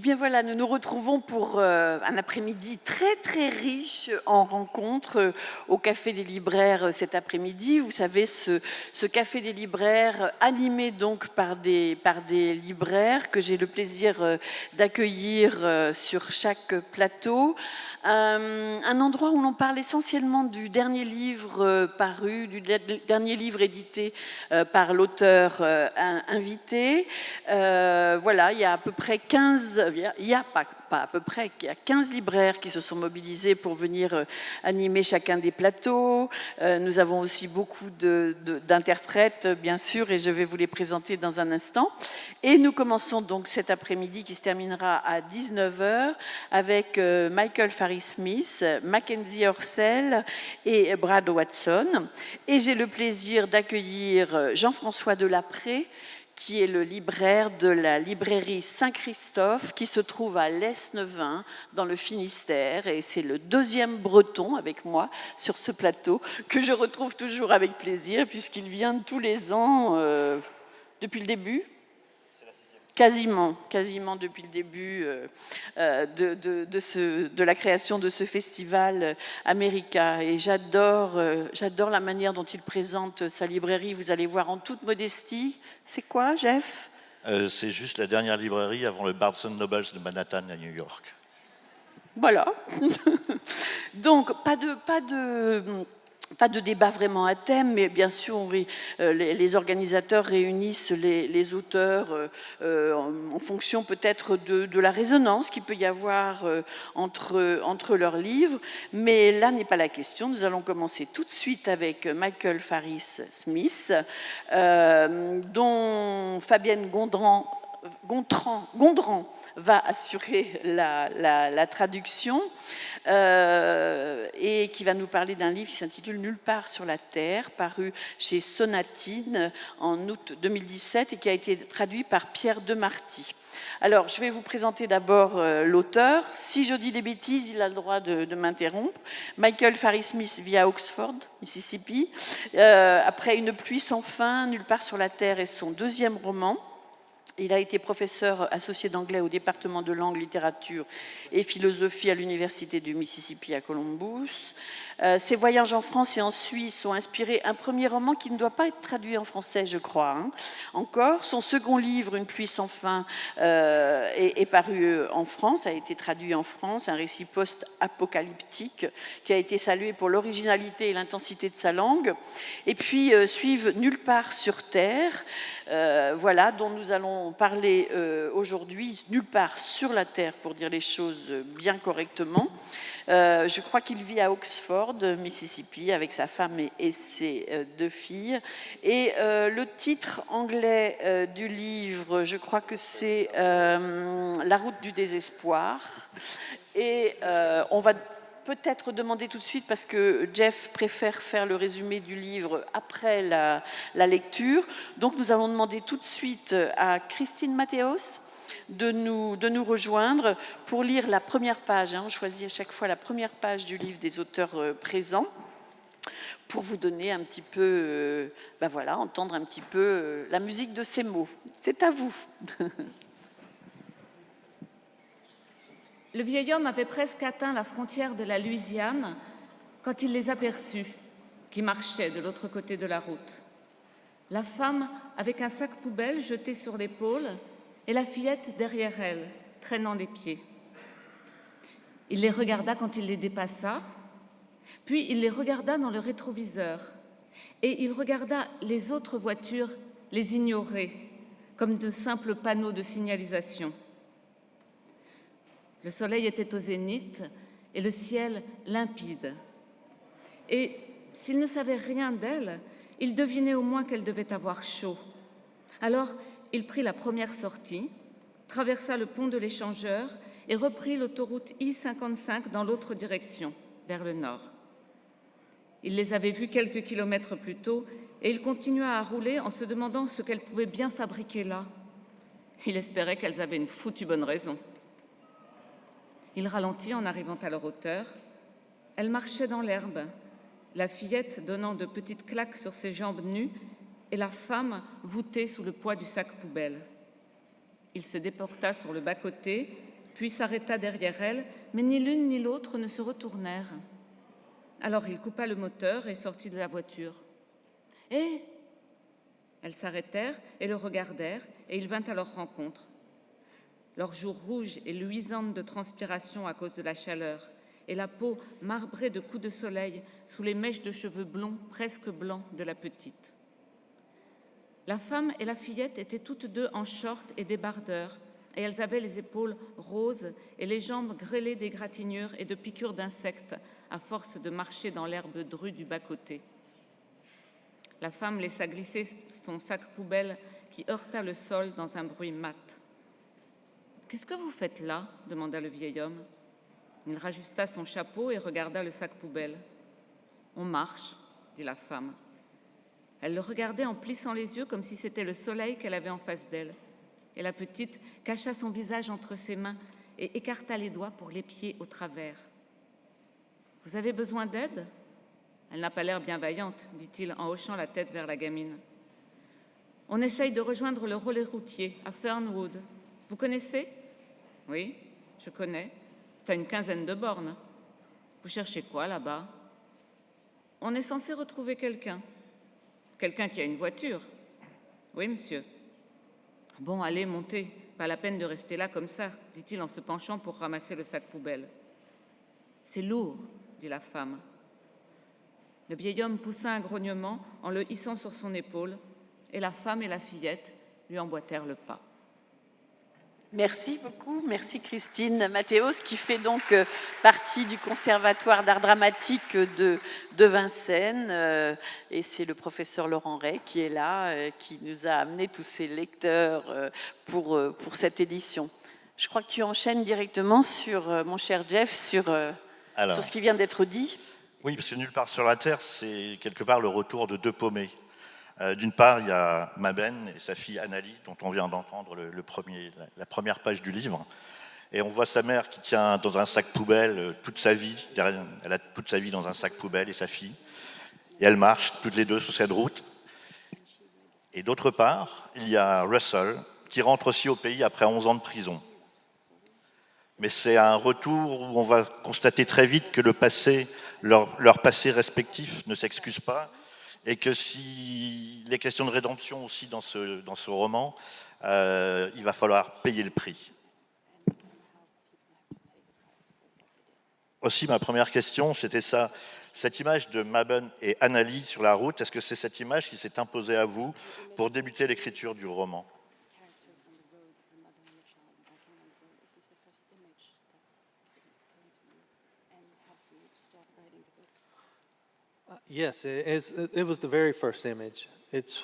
bien voilà, nous nous retrouvons pour un après-midi très très riche en rencontres au Café des Libraires cet après-midi. Vous savez, ce Café des Libraires animé donc par des libraires que j'ai le plaisir d'accueillir sur chaque plateau. Un endroit où l'on parle essentiellement du dernier livre paru, du dernier livre édité par l'auteur invité. Voilà, il y a à peu près 15, il y a pas à peu près, il y a 15 libraires qui se sont mobilisés pour venir animer chacun des plateaux. Nous avons aussi beaucoup d'interprètes, bien sûr, et je vais vous les présenter dans un instant. Et nous commençons donc cet après-midi qui se terminera à 19h avec Michael Farris Smith, Mackenzie Orsel et Brad Watson. Et j'ai le plaisir d'accueillir Jean-François Delapré, qui est le libraire de la librairie Saint-Christophe, qui se trouve à l'Esnevin, dans le Finistère. Et c'est le deuxième breton avec moi sur ce plateau, que je retrouve toujours avec plaisir, puisqu'il vient tous les ans, depuis le début. Quasiment depuis le début de la création de ce festival America. Et j'adore la manière dont il présente sa librairie. Vous allez voir en toute modestie. C'est quoi, Jeff ? C'est juste la dernière librairie avant le Barnes & Noble de Manhattan à New York. Voilà. Donc, pas de débat vraiment à thème, mais bien sûr, les organisateurs réunissent les auteurs en fonction peut-être de la résonance qu'il peut y avoir entre leurs livres. Mais là n'est pas la question. Nous allons commencer tout de suite avec Michael Farris Smith, dont Fabienne Gondran va assurer la traduction. Et qui va nous parler d'un livre qui s'intitule Nulle part sur la Terre, paru chez Sonatine en août 2017 et qui a été traduit par Pierre Demarty. Alors, je vais vous présenter d'abord l'auteur. Si je dis des bêtises, il a le droit de m'interrompre. Michael Farris Smith vit à Oxford, Mississippi. Après Une pluie sans fin, Nulle part sur la Terre est son deuxième roman. Il a été professeur associé d'anglais au département de langue, littérature et philosophie à l'université du Mississippi à Columbus. Ses voyages en France et en Suisse ont inspiré un premier roman qui ne doit pas être traduit en français, je crois. Encore, son second livre, Une pluie sans fin, est paru en France, a été traduit en France, un récit post-apocalyptique qui a été salué pour l'originalité et l'intensité de sa langue. Et puis suivent Nulle part sur Terre, voilà, dont nous allons parler aujourd'hui, Nulle part sur la Terre, pour dire les choses bien correctement. Je crois qu'il vit à Oxford, Mississippi, avec sa femme et ses deux filles. Et le titre anglais du livre, je crois que c'est La route du désespoir. Et on va peut-être demander tout de suite, parce que Jeff préfère faire le résumé du livre après la lecture. Donc nous allons demander tout de suite à Christine Mathéos de nous rejoindre pour lire la première page. On choisit à chaque fois la première page du livre des auteurs présents pour vous donner un petit peu, entendre un petit peu la musique de ces mots. C'est à vous. Le vieil homme avait presque atteint la frontière de la Louisiane quand il les aperçut, qui marchaient de l'autre côté de la route. La femme avec un sac poubelle jeté sur l'épaule et la fillette derrière elle, traînant les pieds. Il les regarda quand il les dépassa, puis il les regarda dans le rétroviseur et il regarda les autres voitures les ignorer comme de simples panneaux de signalisation. Le soleil était au zénith et le ciel limpide. Et s'il ne savait rien d'elle, il devinait au moins qu'elle devait avoir chaud. Alors, il prit la première sortie, traversa le pont de l'échangeur et reprit l'autoroute I-55 dans l'autre direction, vers le nord. Il les avait vues quelques kilomètres plus tôt et il continua à rouler en se demandant ce qu'elles pouvaient bien fabriquer là. Il espérait qu'elles avaient une foutue bonne raison. Il ralentit en arrivant à leur hauteur. Elle marchait dans l'herbe, la fillette donnant de petites claques sur ses jambes nues et la femme voûtée sous le poids du sac poubelle. Il se déporta sur le bas-côté puis s'arrêta derrière elle, mais ni l'une ni l'autre ne se retournèrent. Alors il coupa le moteur et sortit de la voiture. « Hé !» Elles s'arrêtèrent et le regardèrent, et il vint à leur rencontre. Leurs joues rouges et luisantes de transpiration à cause de la chaleur, et la peau marbrée de coups de soleil sous les mèches de cheveux blonds presque blancs de la petite. La femme et la fillette étaient toutes deux en short et débardeur, et elles avaient les épaules roses et les jambes grêlées d'égratignures et de piqûres d'insectes à force de marcher dans l'herbe drue du bas-côté. La femme laissa glisser son sac poubelle qui heurta le sol dans un bruit mat. « Qu'est-ce que vous faites là ?» demanda le vieil homme. Il rajusta son chapeau et regarda le sac poubelle. « On marche, » dit la femme. Elle le regardait en plissant les yeux comme si c'était le soleil qu'elle avait en face d'elle. Et la petite cacha son visage entre ses mains et écarta les doigts pour l'épier au travers. « Vous avez besoin d'aide ?» « Elle n'a pas l'air bienveillante, » dit-il en hochant la tête vers la gamine. « On essaye de rejoindre le relais routier à Fernwood. Vous connaissez ?»« Oui, je connais. C'est à une 15aine de bornes. »« Vous cherchez quoi là-bas ?»« On est censé retrouver quelqu'un. »« Quelqu'un qui a une voiture ?»« Oui, monsieur. »« Bon, allez, montez. Pas la peine de rester là comme ça, » dit-il en se penchant pour ramasser le sac poubelle. « C'est lourd, » dit la femme. Le vieil homme poussa un grognement en le hissant sur son épaule, et la femme et la fillette lui emboîtèrent le pas. Merci beaucoup, merci Christine Mathéos, qui fait donc partie du Conservatoire d'art dramatique de Vincennes. Et c'est le professeur Laurent Ray qui est là, qui nous a amené tous ces lecteurs pour cette édition. Je crois que tu enchaînes directement sur, mon cher Jeff, sur ce qui vient d'être dit. Oui, parce que Nulle part sur la Terre, c'est quelque part le retour de deux paumés. D'une part, il y a Mabel et sa fille Annalie, dont on vient d'entendre la première page du livre. Et on voit sa mère qui tient dans un sac poubelle toute sa vie. Elle a toute sa vie dans un sac poubelle et sa fille. Et elles marchent toutes les deux sur cette route. Et d'autre part, il y a Russell, qui rentre aussi au pays après 11 ans de prison. Mais c'est un retour où on va constater très vite que le passé, leur passé respectif ne s'excuse pas, et que si les questions de rédemption aussi dans ce roman, il va falloir payer le prix. Aussi, ma première question, c'était ça. Cette image de Mabel et Annalie sur la route, est-ce que c'est cette image qui s'est imposée à vous pour débuter l'écriture du roman ? Yes, it was the very first image. It's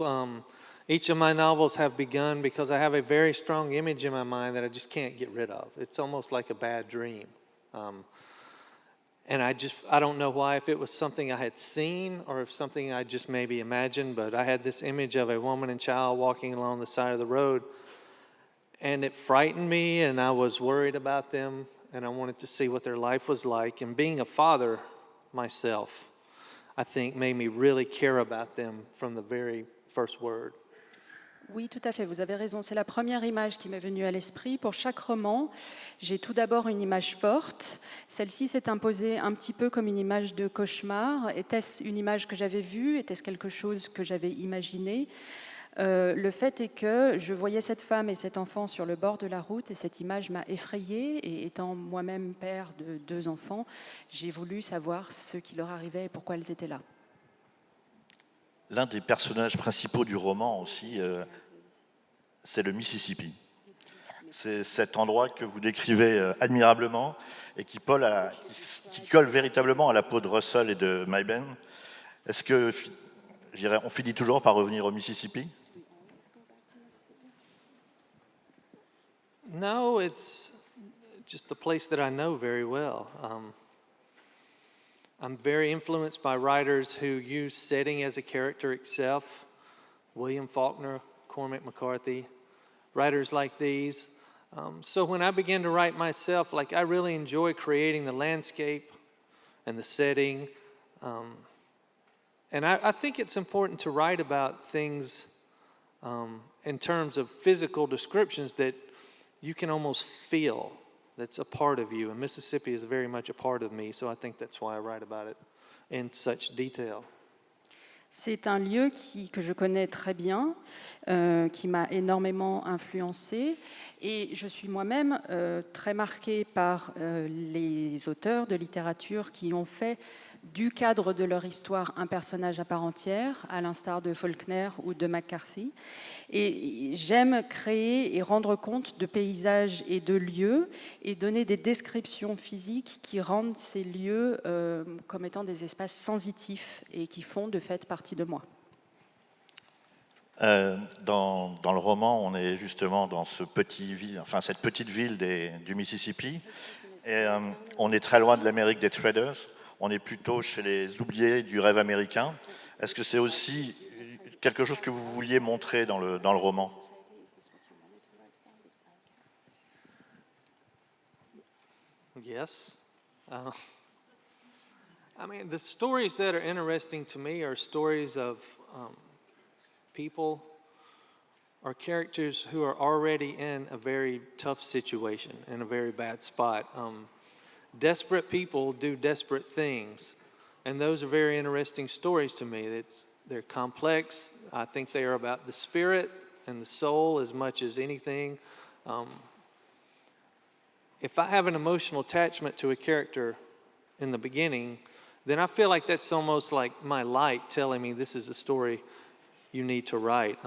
each of my novels have begun because I have a very strong image in my mind that I just can't get rid of. It's almost like a bad dream. And I don't know why, if it was something I had seen or if something I just maybe imagined, but I had this image of a woman and child walking along the side of the road, and it frightened me, and I was worried about them, and I wanted to see what their life was like. And being a father myself, I think, made me really care about them from the very first word. Oui, tout à fait, vous avez raison. C'est la première image qui m'est venue à l'esprit. Pour chaque roman, j'ai tout d'abord une image forte. Celle-ci s'est imposée un petit peu comme une image de cauchemar. Était-ce une image que j'avais vue? Était-ce quelque chose que j'avais imaginé? Le fait est que je voyais cette femme et cet enfant sur le bord de la route et cette image m'a effrayée. Et étant moi-même père de 2 enfants, j'ai voulu savoir ce qui leur arrivait et pourquoi elles étaient là. L'un des personnages principaux du roman aussi, c'est le Mississippi. C'est cet endroit que vous décrivez admirablement et qui colle véritablement à la peau de Russell et de Mabel. Est-ce que, on finit toujours par revenir au Mississippi? No, it's just a place that I know very well. I'm very influenced by writers who use setting as a character itself. William Faulkner, Cormac McCarthy, writers like these. So when I began to write myself, I really enjoy creating the landscape and the setting. And I think it's important to write about things in terms of physical descriptions that you can almost feel. that's a part of you. And Mississippi is very much a part of me, so I think that's why I write about it in such detail. C'est un lieu que je connais très bien, qui m'a énormément influencée, et je suis moi-même très marquée par les auteurs de littérature qui ont fait du cadre de leur histoire un personnage à part entière, à l'instar de Faulkner ou de McCarthy. Et j'aime créer et rendre compte de paysages et de lieux et donner des descriptions physiques qui rendent ces lieux comme étant des espaces sensitifs et qui font de fait partie de moi. Dans le roman, on est justement dans cette petite ville du Mississippi, et on est très loin de l'Amérique des traders. On est plutôt chez les oubliés du rêve américain. Est-ce que c'est aussi quelque chose que vous vouliez montrer dans le roman? Yes. I mean, the stories that are interesting to me are stories of people or characters who are already in a very tough situation, in a very bad spot. Desperate people do desperate things, and those are very interesting stories to me. They're complex. I think they are about the spirit and the soul as much as anything. If I have an emotional attachment to a character in the beginning, then I feel like that's almost like my light telling me this is a story you need to write.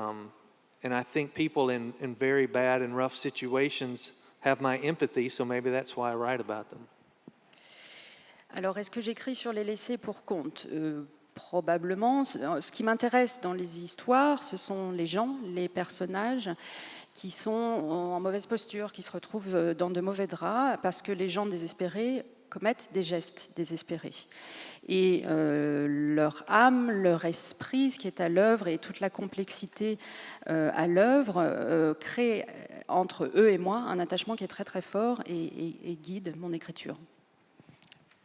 And I think people in very bad and rough situations have my empathy, so maybe that's why I write about them. Alors, est-ce que j'écris sur les laissés pour compte ? Probablement. Ce qui m'intéresse dans les histoires, ce sont les gens, les personnages qui sont en mauvaise posture, qui se retrouvent dans de mauvais draps, parce que les gens désespérés commettent des gestes désespérés. Et leur âme, leur esprit, ce qui est à l'œuvre, et toute la complexité à l'œuvre, crée entre eux et moi un attachement qui est très très fort et guide mon écriture.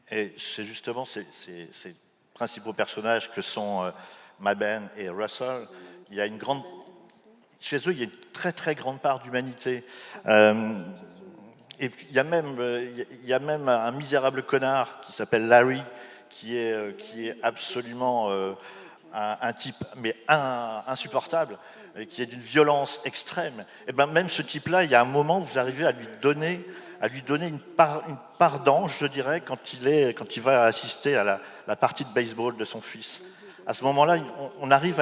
Et c'est justement ces principaux personnages que sont Mabel et Russell. Il y a chez eux, il y a une très très grande part d'humanité. Et puis, il y a même un misérable connard qui s'appelle Larry, qui est absolument un type insupportable, qui est d'une violence extrême. Et ben même ce type-là, il y a un moment où vous arrivez à lui donner une part d'ange, je dirais, quand il va assister à la partie de baseball de son fils. À ce moment-là, on arrive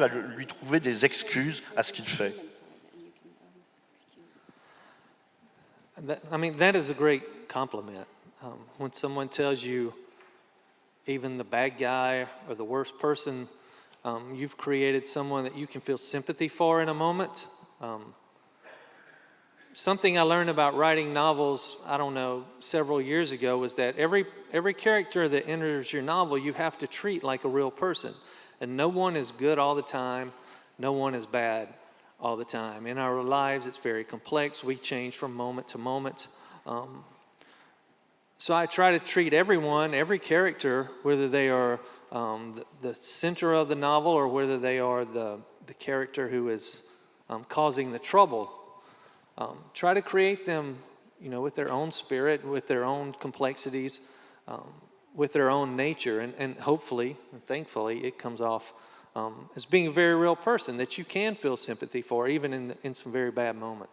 à lui trouver des excuses à ce qu'il fait. That is a great compliment. When someone tells you, even the bad guy or the worst person, you've created someone that you can feel sympathy for in a moment. Something I learned about writing novels, several years ago, was that every character that enters your novel, you have to treat like a real person. And no one is good all the time. No one is bad all the time. In our lives, it's very complex. We change from moment to moment. So I try to treat every character, whether they are the center of the novel or whether they are the character who is causing the trouble. Try to create them, with their own spirit, with their own complexities, with their own nature, and hopefully, and thankfully, it comes off as being a very real person that you can feel sympathy for, even in some very bad moments.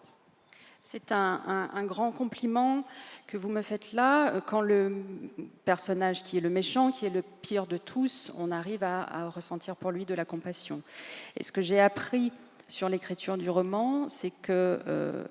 C'est un grand compliment que vous me faites là. Quand le personnage qui est le méchant, qui est le pire de tous, on arrive à ressentir pour lui de la compassion. Et ce que j'ai appris sur l'écriture du roman, c'est que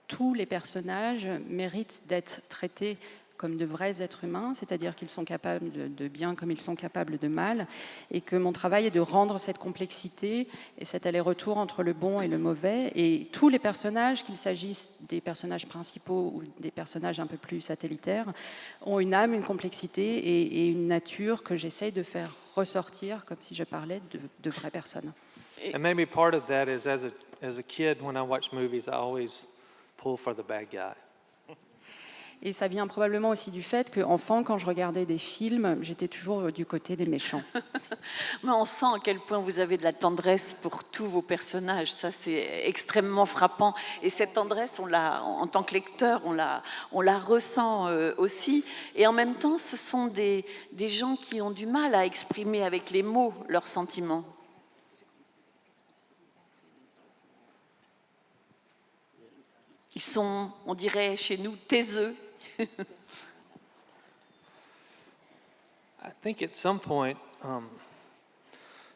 tous les personnages méritent d'être traités comme de vrais êtres humains, c'est-à-dire qu'ils sont capables de bien comme ils sont capables de mal, et que mon travail est de rendre cette complexité et cet aller-retour entre le bon et le mauvais. Et tous les personnages, qu'il s'agisse des personnages principaux ou des personnages un peu plus satellitaires, ont une âme, une complexité et une nature que j'essaye de faire ressortir comme si je parlais de vraies personnes. And maybe part of that is as a kid, when I watch movies, I always pull for the bad guy. Et ça vient probablement aussi du fait qu'enfant, quand je regardais des films, j'étais toujours du côté des méchants. Mais on sent à quel point vous avez de la tendresse pour tous vos personnages. Ça, c'est extrêmement frappant. Et cette tendresse, en tant que lecteur, on la ressent aussi. Et en même temps, ce sont des gens qui ont du mal à exprimer avec les mots leurs sentiments. Ils sont, on dirait chez nous, taiseux. I think at some point,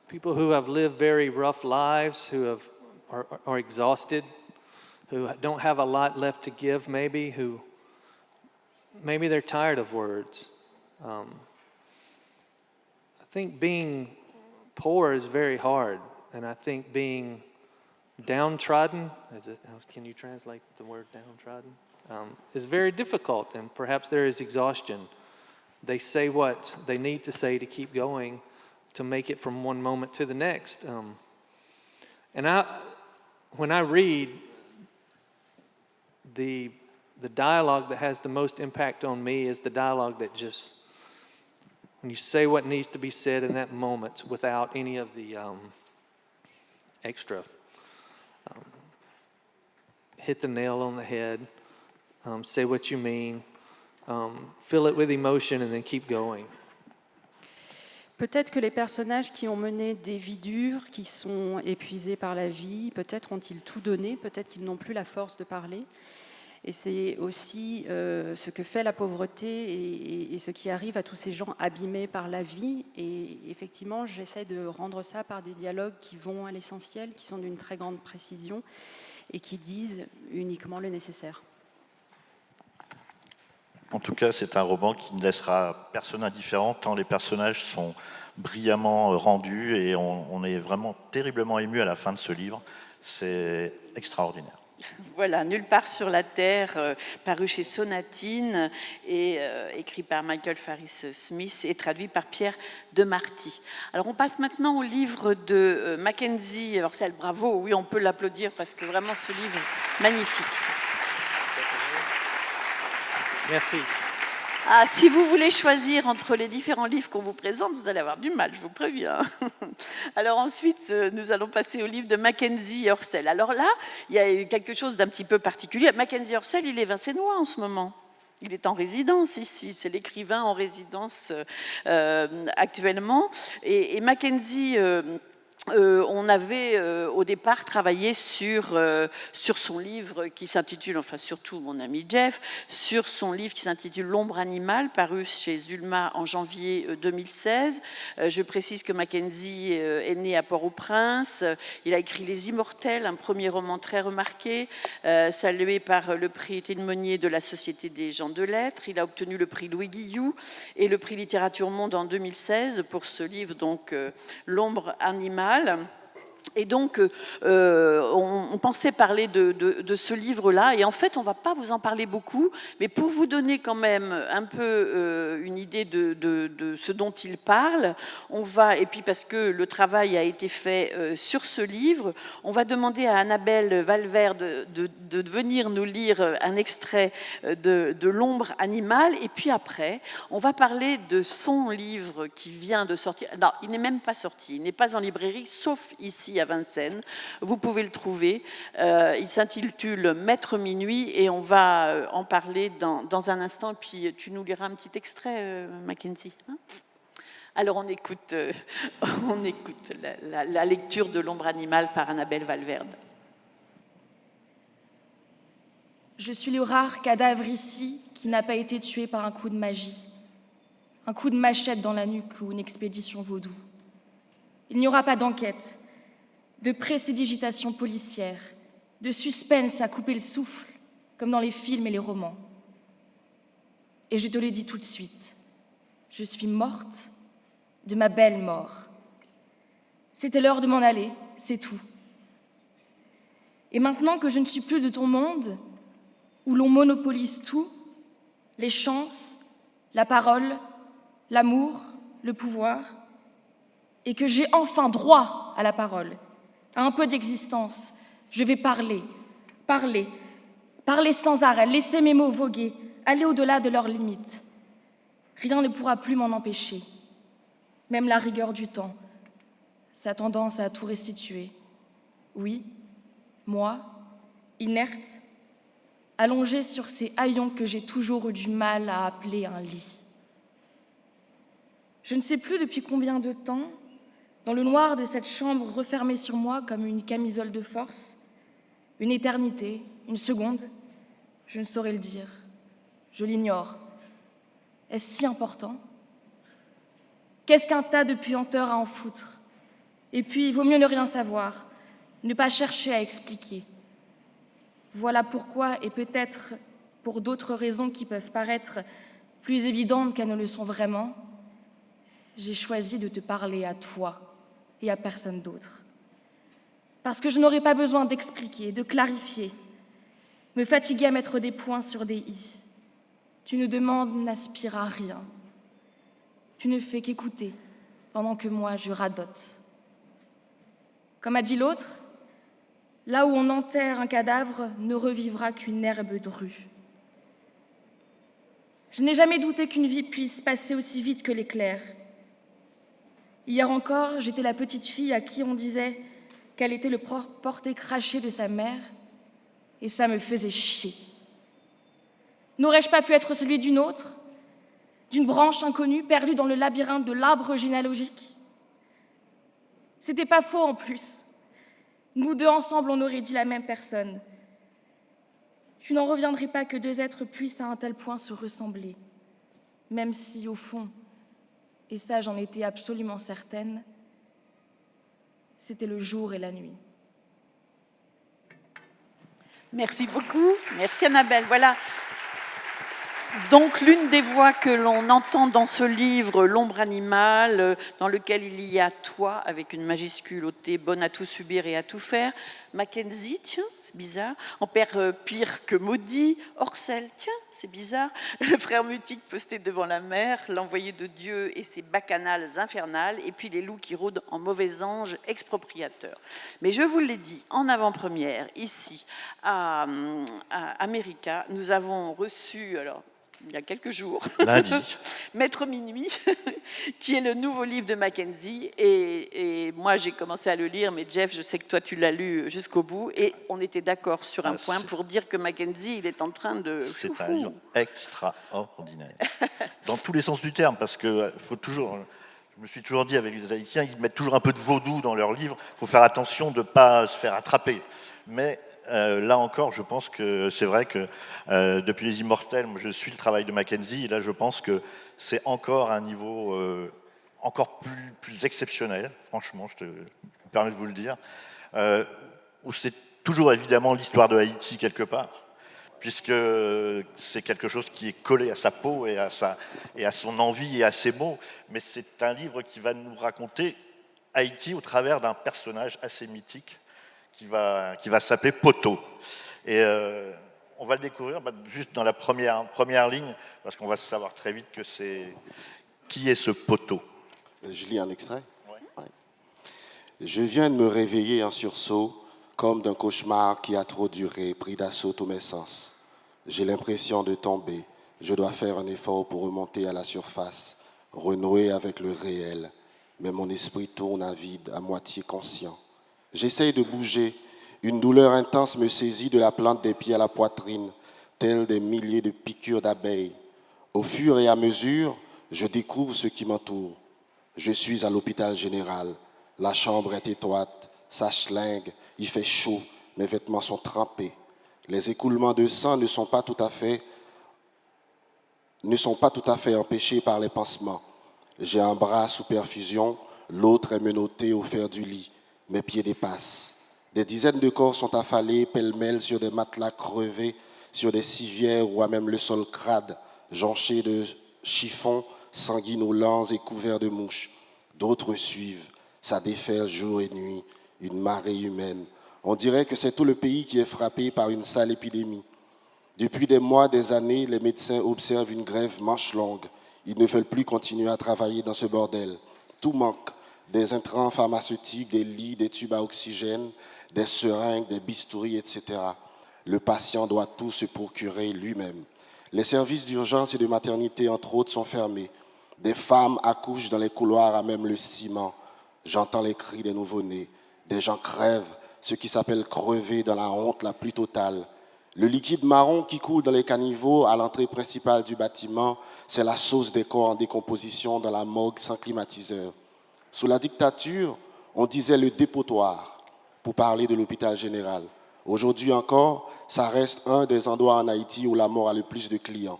people who have lived very rough lives, who are exhausted, who don't have a lot left to give, maybe they're tired of words. I think being poor is very hard, and I think being downtrodden, can you translate the word downtrodden? Is very difficult, and perhaps there is exhaustion. They say what they need to say to keep going, to make it from one moment to the next. When I read, the dialogue that has the most impact on me is the dialogue that just, when you say what needs to be said in that moment without any of the extra, hit the nail on the head, say what you mean, fill it with emotion and then keep going. Peut-être que les personnages qui ont mené des vies dures, qui sont épuisés par la vie, peut-être ont-ils tout donné, peut-être qu'ils n'ont plus la force de parler. Et c'est aussi ce que fait la pauvreté et ce qui arrive à tous ces gens abîmés par la vie. Et effectivement, j'essaie de rendre ça par des dialogues qui vont à l'essentiel, qui sont d'une très grande précision et qui disent uniquement le nécessaire. En tout cas, c'est un roman qui ne laissera personne indifférent, tant les personnages sont brillamment rendus et on est vraiment terriblement ému à la fin de ce livre. C'est extraordinaire. Voilà, Nulle part sur la Terre, paru chez Sonatine et écrit par Michael Faris Smith et traduit par Pierre de Marty. Alors on passe maintenant au livre de Mackenzie Orsel. Bravo, oui, on peut l'applaudir parce que vraiment ce livre magnifique. Merci. Ah, si vous voulez choisir entre les différents livres qu'on vous présente, vous allez avoir du mal, je vous préviens. Alors ensuite, nous allons passer au livre de Mackenzie Orsel. Alors là, il y a quelque chose d'un petit peu particulier. Mackenzie Orsel, il est vincénois en ce moment. Il est en résidence ici, c'est l'écrivain en résidence actuellement. Et Mackenzie... on avait au départ travaillé sur son livre qui s'intitule, enfin surtout mon ami Jeff, sur son livre qui s'intitule L'ombre animale, paru chez Zulma en janvier 2016. Je précise que Mackenzie est né à Port-au-Prince. Il a écrit Les Immortels, un premier roman très remarqué, salué par le prix Étienne Monnier de la Société des gens de lettres. Il a obtenu le prix Louis Guillou et le prix Littérature Monde en 2016 pour ce livre, donc L'ombre animale. Et donc, on pensait parler de ce livre-là, et en fait, on ne va pas vous en parler beaucoup, mais pour vous donner quand même un peu une idée de ce dont il parle, on va, et puis parce que le travail a été fait sur ce livre, on va demander à Annabelle Valverde de venir nous lire un extrait de L'ombre animale, et puis après, on va parler de son livre qui vient de sortir. Non, il n'est même pas sorti, il n'est pas en librairie, sauf ici à Vincennes. Vous pouvez le trouver. Il s'intitule Maître Minuit et on va en parler dans un instant. Puis tu nous liras un petit extrait, Mackenzie. Hein? Alors on écoute la lecture de L'ombre animale par Annabelle Valverde. Je suis le rare cadavre ici qui n'a pas été tué par un coup de magie, un coup de machette dans la nuque ou une expédition vaudou. Il n'y aura pas d'enquête, de présédigitation policière, de suspense à couper le souffle, comme dans les films et les romans. Et je te le dis tout de suite, je suis morte de ma belle mort. C'était l'heure de m'en aller, c'est tout. Et maintenant que je ne suis plus de ton monde, où l'on monopolise tout, les chances, la parole, l'amour, le pouvoir, et que j'ai enfin droit à la parole, à un peu d'existence, je vais parler, parler, parler sans arrêt, laisser mes mots voguer, aller au-delà de leurs limites. Rien ne pourra plus m'en empêcher, même la rigueur du temps, sa tendance à tout restituer. Oui, moi, inerte, allongée sur ces haillons que j'ai toujours eu du mal à appeler un lit. Je ne sais plus depuis combien de temps, dans le noir de cette chambre refermée sur moi comme une camisole de force, une éternité, une seconde, je ne saurais le dire, je l'ignore. Est-ce si important? Qu'est-ce qu'un tas de puanteurs à en foutre? Et puis, il vaut mieux ne rien savoir, ne pas chercher à expliquer. Voilà pourquoi, et peut-être pour d'autres raisons qui peuvent paraître plus évidentes qu'elles ne le sont vraiment, j'ai choisi de te parler à toi et à personne d'autre. Parce que je n'aurai pas besoin d'expliquer, de clarifier, me fatiguer à mettre des points sur des i. Tu ne demandes, n'aspires à rien. Tu ne fais qu'écouter pendant que moi je radote. Comme a dit l'autre, là où on enterre un cadavre ne revivra qu'une herbe drue. Je n'ai jamais douté qu'une vie puisse passer aussi vite que l'éclair. Hier encore, j'étais la petite fille à qui on disait qu'elle était le porté craché de sa mère, et ça me faisait chier. N'aurais-je pas pu être celui d'une autre, d'une branche inconnue perdue dans le labyrinthe de l'arbre généalogique? C'était pas faux en plus. Nous deux ensemble, on aurait dit la même personne. Tu n'en reviendrais pas que deux êtres puissent à un tel point se ressembler, même si, au fond, et ça j'en étais absolument certaine, c'était le jour et la nuit. Merci beaucoup. Merci Annabelle. Voilà. Donc l'une des voix que l'on entend dans ce livre, L'ombre animale, dans lequel il y a toi, avec une majuscule au T, bonne à tout subir et à tout faire, Mackenzie, tiens, c'est bizarre, en père pire que maudit, Orcel, tiens, c'est bizarre, le frère mutique posté devant la mer, l'envoyé de Dieu et ses bacchanales infernales, et puis les loups qui rôdent en mauvais anges expropriateurs. Mais je vous l'ai dit, en avant-première, ici, à America, nous avons reçu, alors, il y a quelques jours, Lundi. Maître Minuit, qui est le nouveau livre de Mackenzie. Et moi, j'ai commencé à le lire, mais Jeff, je sais que toi, tu l'as lu jusqu'au bout. Et on était d'accord sur un point pour dire que Mackenzie, il est en train de... C'est un livre extraordinaire. Dans tous les sens du terme, parce que faut toujours... Je me suis toujours dit, avec les Haïtiens, ils mettent toujours un peu de vaudou dans leurs livres. Il faut faire attention de ne pas se faire attraper. Mais... là encore, je pense que c'est vrai que depuis Les Immortels, moi, je suis le travail de Mackenzie, et là je pense que c'est encore un niveau encore plus exceptionnel, franchement, je me permets de vous le dire, où c'est toujours évidemment l'histoire de Haïti quelque part, puisque c'est quelque chose qui est collé à sa peau et à son envie et à ses mots, mais c'est un livre qui va nous raconter Haïti au travers d'un personnage assez mythique, qui va s'appeler Poto. Et on va le découvrir juste dans la première ligne, parce qu'on va savoir très vite que c'est... Qui est ce Poto? Je lis un extrait. Ouais. Ouais. Je viens de me réveiller en sursaut, comme d'un cauchemar qui a trop duré, pris d'assaut tous mes sens. J'ai l'impression de tomber. Je dois faire un effort pour remonter à la surface, renouer avec le réel. Mais mon esprit tourne à vide, à moitié conscient. J'essaye de bouger. Une douleur intense me saisit de la plante des pieds à la poitrine, telles des milliers de piqûres d'abeilles. Au fur et à mesure, je découvre ce qui m'entoure. Je suis à l'hôpital général. La chambre est étroite, ça schlingue, il fait chaud, mes vêtements sont trempés. Les écoulements de sang ne sont pas tout à fait empêchés par les pansements. J'ai un bras sous perfusion, l'autre est menotté au fer du lit. Mes pieds dépassent. Des dizaines de corps sont affalés pêle-mêle sur des matelas crevés, sur des civières ou à même le sol crade, jonché de chiffons sanguinolents et couverts de mouches. D'autres suivent. Ça déferle jour et nuit, une marée humaine. On dirait que c'est tout le pays qui est frappé par une sale épidémie. Depuis des mois, des années, les médecins observent une grève manche longue. Ils ne veulent plus continuer à travailler dans ce bordel. Tout manque. Des intrants pharmaceutiques, des lits, des tubes à oxygène, des seringues, des bistouris, etc. Le patient doit tout se procurer lui-même. Les services d'urgence et de maternité, entre autres, sont fermés. Des femmes accouchent dans les couloirs à même le ciment. J'entends les cris des nouveau-nés. Des gens crèvent, ce qui s'appelle crever dans la honte la plus totale. Le liquide marron qui coule dans les caniveaux à l'entrée principale du bâtiment, c'est la sauce des corps en décomposition dans la morgue sans climatiseur. Sous la dictature, on disait le dépotoir pour parler de l'hôpital général. Aujourd'hui encore, ça reste un des endroits en Haïti où la mort a le plus de clients.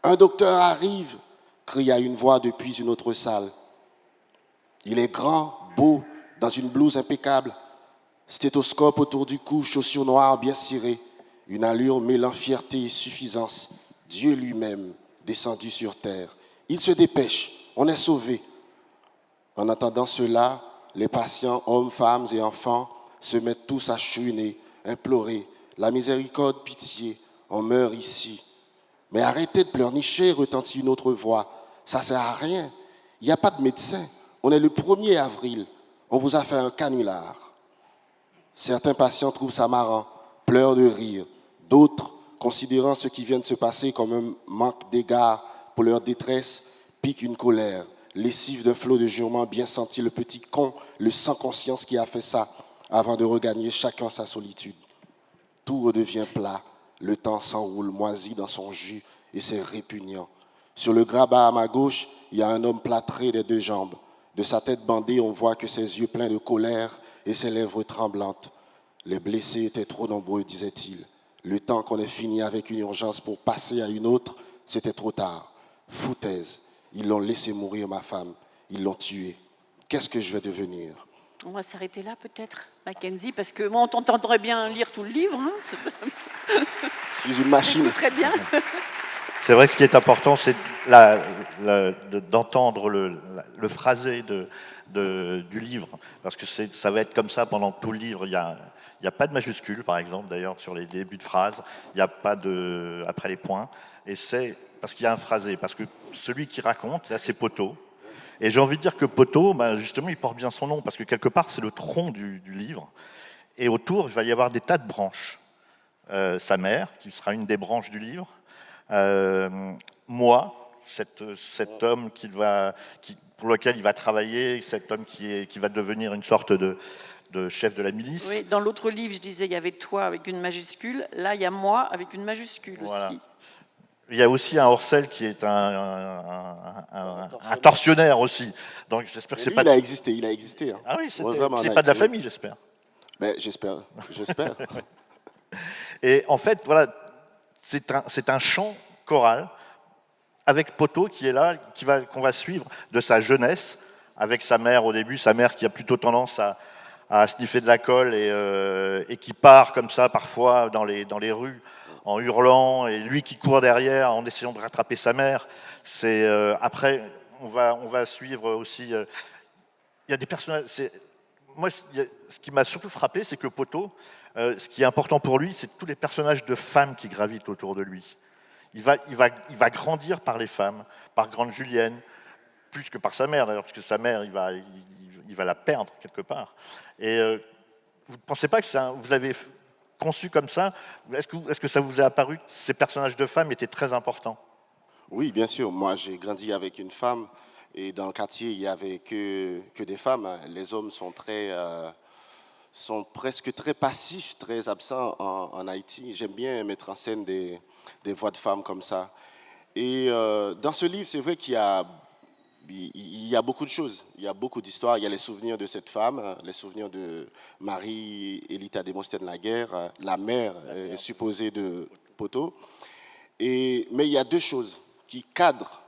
Un docteur arrive, cria une voix depuis une autre salle. Il est grand, beau, dans une blouse impeccable, stéthoscope autour du cou, chaussures noires bien cirées, une allure mêlant fierté et suffisance. Dieu lui-même descendu sur terre. Il se dépêche, on est sauvé. En attendant cela, les patients, hommes, femmes et enfants, se mettent tous à chouiner, implorer la miséricorde, pitié, on meurt ici. Mais arrêtez de pleurnicher, retentit une autre voix. Ça ne sert à rien. Il n'y a pas de médecin. On est le 1er avril. On vous a fait un canular. Certains patients trouvent ça marrant, pleurent de rire. D'autres, considérant ce qui vient de se passer comme un manque d'égard pour leur détresse, piquent une colère. Lessive d'un flot de jurements bien senti, le petit con, le sans conscience qui a fait ça, avant de regagner chacun sa solitude. Tout redevient plat, le temps s'enroule moisi dans son jus et c'est répugnant. Sur le grabat à ma gauche, il y a un homme plâtré des 2 jambes. De sa tête bandée, on voit que ses yeux pleins de colère et ses lèvres tremblantes. Les blessés étaient trop nombreux, disait-il. Le temps qu'on ait fini avec une urgence pour passer à une autre, c'était trop tard. Foutaise. Ils l'ont laissé mourir, ma femme. Ils l'ont tué. Qu'est-ce que je vais devenir? On va s'arrêter là peut-être, Mackenzie, parce que moi, on t'entendrait bien lire tout le livre. Hein. Je suis une machine. Très bien. C'est vrai que ce qui est important, c'est d'entendre le phrasé du livre, parce que ça va être comme ça pendant tout le livre. Il n'y a pas de majuscule, par exemple, d'ailleurs, sur les débuts de phrases. Il n'y a pas de après les points. Et c'est parce qu'il y a un phrasé, parce que celui qui raconte, là, c'est Poteau. Et j'ai envie de dire que Poteau, justement, il porte bien son nom, parce que quelque part, c'est le tronc du livre. Et autour, il va y avoir des tas de branches. Sa mère, qui sera une des branches du livre. Moi, cet homme pour lequel il va travailler, cet homme qui va devenir une sorte de chef de la milice. Oui, dans l'autre livre, je disais il y avait toi avec une majuscule. Là, il y a moi avec une majuscule Voilà. aussi. Il y a aussi un Orcel qui est un tortionnaire aussi. Donc j'espère que c'est pas. Il a existé. Hein. Ah oui, c'est vraiment, pas de la famille, j'espère. Ben, j'espère. Et en fait, voilà, c'est un chant choral avec Poteau qui est là, qu'on va suivre de sa jeunesse, avec sa mère au début, sa mère qui a plutôt tendance à sniffer de la colle et qui part comme ça parfois dans les rues en hurlant, et lui qui court derrière en essayant de rattraper sa mère. Après, on va suivre aussi. Il y a des personnages. Moi, ce qui m'a surtout frappé, c'est que Poteau, ce qui est important pour lui, c'est tous les personnages de femmes qui gravitent autour de lui. Il va grandir par les femmes, par Grande Julienne, plus que par sa mère d'ailleurs, parce que sa mère, il va la perdre quelque part. Et vous ne pensez pas que vous l'avez conçu comme ça? Est-ce que ça vous a apparu que ces personnages de femmes étaient très importants? Oui, bien sûr. Moi, j'ai grandi avec une femme et dans le quartier, il n'y avait que des femmes. Les hommes sont presque très passifs, très absents en Haïti. J'aime bien mettre en scène des voix de femmes comme ça. Et dans ce livre, c'est vrai qu'il y a beaucoup de choses. Il y a beaucoup d'histoires. Il y a les souvenirs de cette femme, les souvenirs de Marie-Élita Desmostènes-Laguerre, la mère supposée de Poteau. Mais il y a 2 choses qui cadrent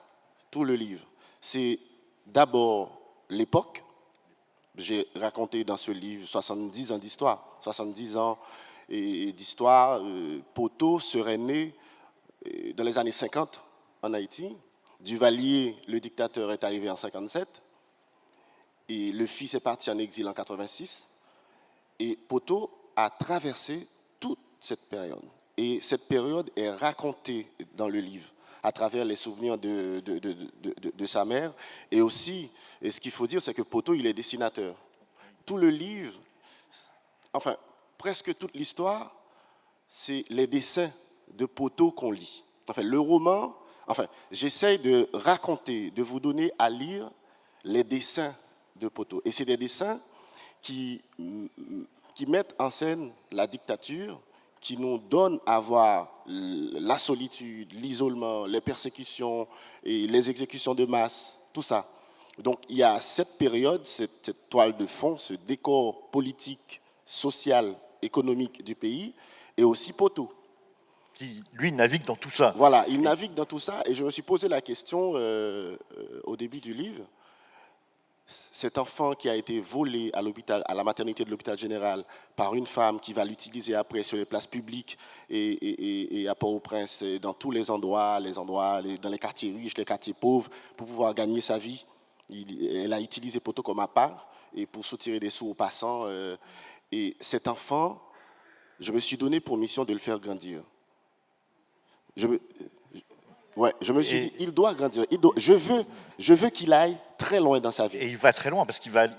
tout le livre. C'est d'abord l'époque. J'ai raconté dans ce livre 70 ans d'histoire. 70 ans d'histoire. Poteau serait né dans les années 50 en Haïti. Duvalier, le dictateur, est arrivé en 57. Et le fils est parti en exil en 86. Et Poteau a traversé toute cette période. Et cette période est racontée dans le livre à travers les souvenirs de sa mère. Et aussi, ce qu'il faut dire, c'est que Poteau, il est dessinateur. Tout le livre, enfin, presque toute l'histoire, c'est les dessins de Poteau qu'on lit. enfin, le roman, enfin, j'essaie de raconter, de vous donner à lire les dessins de Poteau. Et c'est des dessins qui mettent en scène la dictature, qui nous donnent à voir la solitude, l'isolement, les persécutions et les exécutions de masse, tout ça. Donc il y a cette période, cette toile de fond, ce décor politique, social, économique du pays, et aussi Poteau. Qui, lui, navigue dans tout ça. Voilà, il navigue dans tout ça, et je me suis posé la question au début du livre. Cet enfant qui a été volé à l'hôpital, à la maternité de l'hôpital général par une femme qui va l'utiliser après sur les places publiques et à Port-au-Prince, et dans tous les endroits, dans les quartiers riches, les quartiers pauvres, pour pouvoir gagner sa vie. Elle a utilisé Poteau comme appât et pour soutirer des sous aux passants. Et cet enfant, je me suis donné pour mission de le faire grandir. Je me suis dit, il doit grandir. Je veux qu'il aille très loin dans sa vie. Et il va très loin parce qu'il va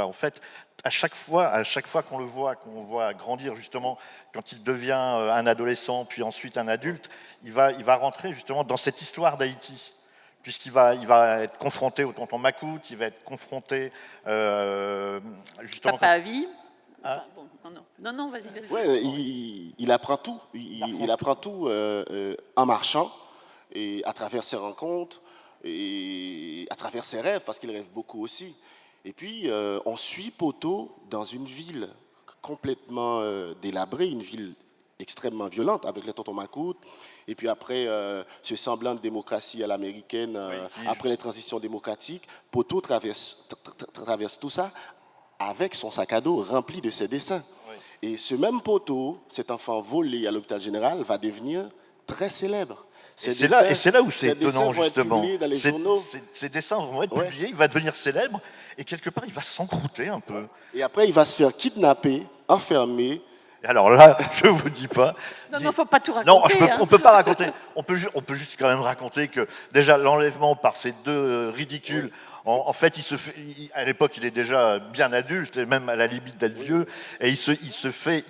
en fait, à chaque fois qu'on le voit, qu'on voit grandir justement, quand il devient un adolescent, puis ensuite un adulte, il va rentrer justement dans cette histoire d'Haïti. Puisqu'il va être confronté au tonton Macoute, il va être confronté justement... Papa à vie. Ah. Enfin, bon, non, vas-y. Ouais, il apprend tout. Il apprend tout en marchant, et à travers ses rencontres, et à travers ses rêves, parce qu'il rêve beaucoup aussi. Et puis, on suit Poteau dans une ville complètement délabrée, une ville extrêmement violente, avec les tontons Macoute. Et puis après, ce semblant de démocratie à l'américaine, après les transitions démocratiques, Poteau traverse tout ça avec son sac à dos rempli de ses dessins. Oui. Et ce même Poteau, cet enfant volé à l'hôpital général, va devenir très célèbre. Et c'est là où c'est étonnant, justement. Ces dessins vont être publiés, il va devenir célèbre, et quelque part, il va s'encrouter un peu. Et après, il va se faire kidnapper, enfermer. Et alors là, je ne vous dis pas... Non, il ne faut pas tout raconter. Non, on ne peut pas raconter. On peut juste quand même raconter que, déjà, l'enlèvement par ces deux ridicules... En fait, à l'époque, il est déjà bien adulte, et même à la limite d'être vieux, et il se fait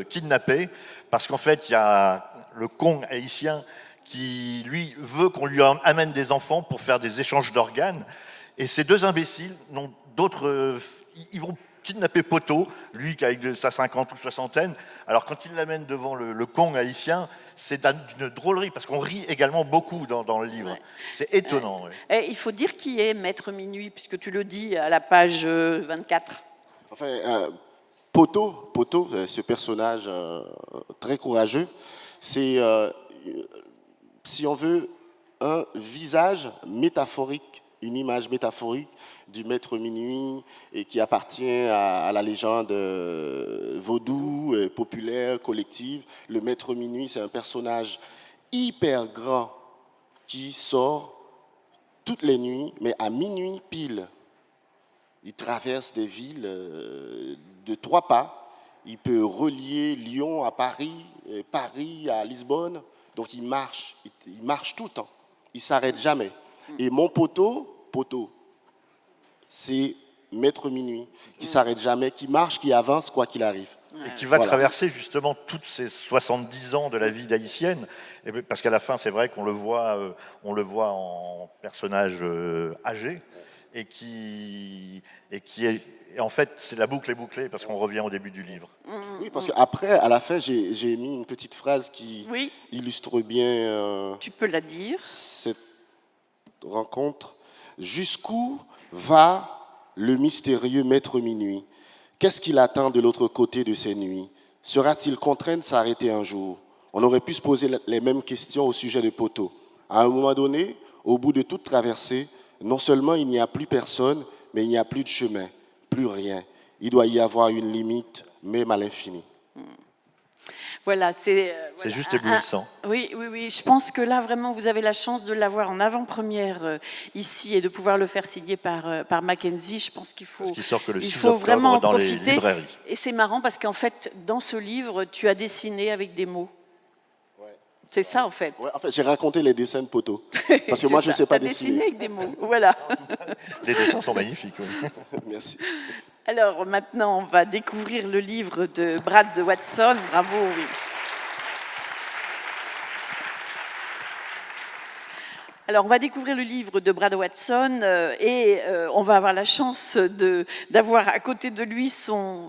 kidnapper, parce qu'en fait, il y a le Kong haïtien qui, lui, veut qu'on lui amène des enfants pour faire des échanges d'organes, et ces deux imbéciles n'ont d'autres... Ils vont kidnapper Poteau, lui qui a sa 50 ou soixantaine. Alors quand il l'amène devant le Kong haïtien, c'est d'une drôlerie, parce qu'on rit également beaucoup dans le livre. Ouais. C'est étonnant. Ouais. Et il faut dire qui est Maître Minuit, puisque tu le dis à la page 24. Enfin, Poteau, ce personnage très courageux, c'est, si on veut, un visage métaphorique, une image métaphorique du Maître Minuit, et qui appartient à la légende vaudou, populaire, collective. Le Maître Minuit, c'est un personnage hyper grand qui sort toutes les nuits, mais à minuit pile. Il traverse des villes de 3 pas. Il peut relier Lyon à Paris, Paris à Lisbonne. Donc il marche tout le temps. Il ne s'arrête jamais. Et mon Poteau, c'est Maître Minuit, qui ne s'arrête jamais, qui marche, qui avance, quoi qu'il arrive. Et qui va traverser justement toutes ces 70 ans de la vie d'haïtienne, parce qu'à la fin, c'est vrai qu'on le voit en personnage âgé, et qui est... Et en fait, c'est la boucle est bouclée, parce qu'on revient au début du livre. Oui, parce qu'après, à la fin, j'ai mis une petite phrase qui illustre bien... tu peux la dire. Cette rencontre. Jusqu'où va le mystérieux Maître Minuit? Qu'est-ce qu'il attend de l'autre côté de ces nuits? Sera-t-il contraint de s'arrêter un jour? On aurait pu se poser les mêmes questions au sujet de Poteau. À un moment donné, au bout de toute traversée, non seulement il n'y a plus personne, mais il n'y a plus de chemin, plus rien. Il doit y avoir une limite, même à l'infini. Voilà, c'est juste éblouissant. Oui. Je pense que là, vraiment, vous avez la chance de l'avoir en avant-première ici et de pouvoir le faire signer par Mackenzie. Je pense qu'il faut, vraiment en profiter. Et c'est marrant parce qu'en fait, dans ce livre, tu as dessiné avec des mots. C'est ça, en fait. Ouais, en fait, j'ai raconté les dessins de Poteau. Parce que moi, je ne sais pas dessiner. Avec des mots, voilà. Les dessins sont magnifiques. Oui. Merci. Alors, maintenant, on va découvrir le livre de Brad Watson. Bravo, oui. Alors, on va découvrir le livre de Brad Watson et on va avoir la chance d'avoir à côté de lui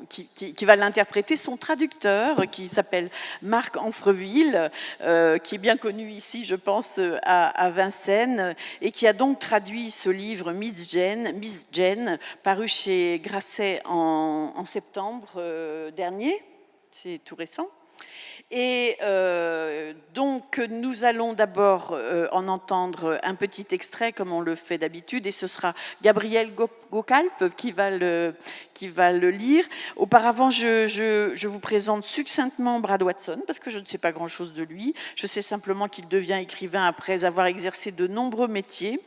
qui va l'interpréter, son traducteur qui s'appelle Marc Amfreville, qui est bien connu ici, je pense, à Vincennes, et qui a donc traduit ce livre Miss Jane, paru chez Grasset en septembre dernier. C'est tout récent. Et donc, nous allons d'abord en entendre un petit extrait, comme on le fait d'habitude, et ce sera Gabriel Gocalpe qui va le lire. Auparavant, je vous présente succinctement Brad Watson, parce que je ne sais pas grand-chose de lui. Je sais simplement qu'il devient écrivain après avoir exercé de nombreux métiers,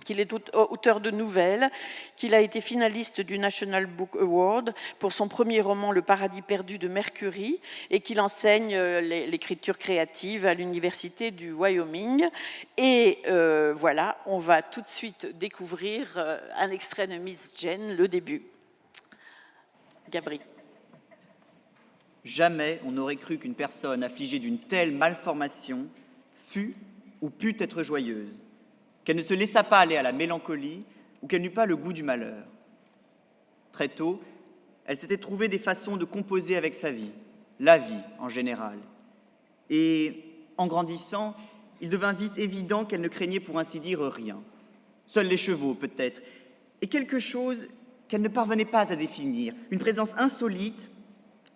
qu'il est auteur de nouvelles, qu'il a été finaliste du National Book Award pour son premier roman Le Paradis perdu de Mercury, et qu'il enseigne l'écriture créative à l'université du Wyoming. Et voilà, on va tout de suite découvrir un extrait de Miss Jane, le début. Gabriel. Jamais on n'aurait cru qu'une personne affligée d'une telle malformation fût ou pût être joyeuse, qu'elle ne se laissa pas aller à la mélancolie ou qu'elle n'eût pas le goût du malheur. Très tôt, elle s'était trouvée des façons de composer avec sa vie, la vie en général. Et en grandissant, il devint vite évident qu'elle ne craignait pour ainsi dire rien. Seuls les chevaux, peut-être, et quelque chose qu'elle ne parvenait pas à définir, une présence insolite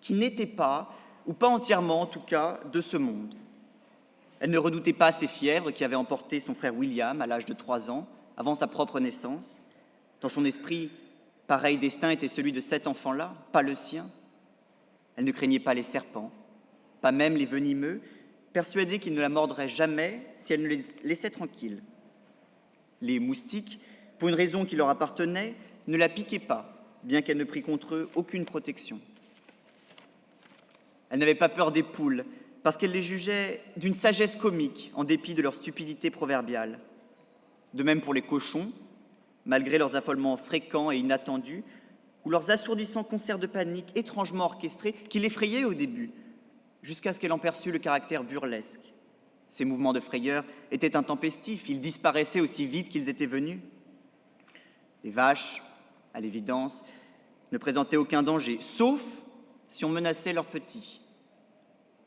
qui n'était pas, ou pas entièrement en tout cas, de ce monde. Elle ne redoutait pas ces fièvres qui avaient emporté son frère William à l'âge de 3 ans, avant sa propre naissance. Dans son esprit, pareil destin était celui de cet enfant-là, pas le sien. Elle ne craignait pas les serpents, pas même les venimeux, persuadée qu'ils ne la mordraient jamais si elle ne les laissait tranquilles. Les moustiques, pour une raison qui leur appartenait, ne la piquaient pas, bien qu'elle ne prît contre eux aucune protection. Elle n'avait pas peur des poules, parce qu'elle les jugeait d'une sagesse comique, en dépit de leur stupidité proverbiale. De même pour les cochons, malgré leurs affolements fréquents et inattendus, ou leurs assourdissants concerts de panique étrangement orchestrés qui l'effrayaient au début, jusqu'à ce qu'elle en perçût le caractère burlesque. Ces mouvements de frayeur étaient intempestifs, ils disparaissaient aussi vite qu'ils étaient venus. Les vaches, à l'évidence, ne présentaient aucun danger, sauf si on menaçait leurs petits.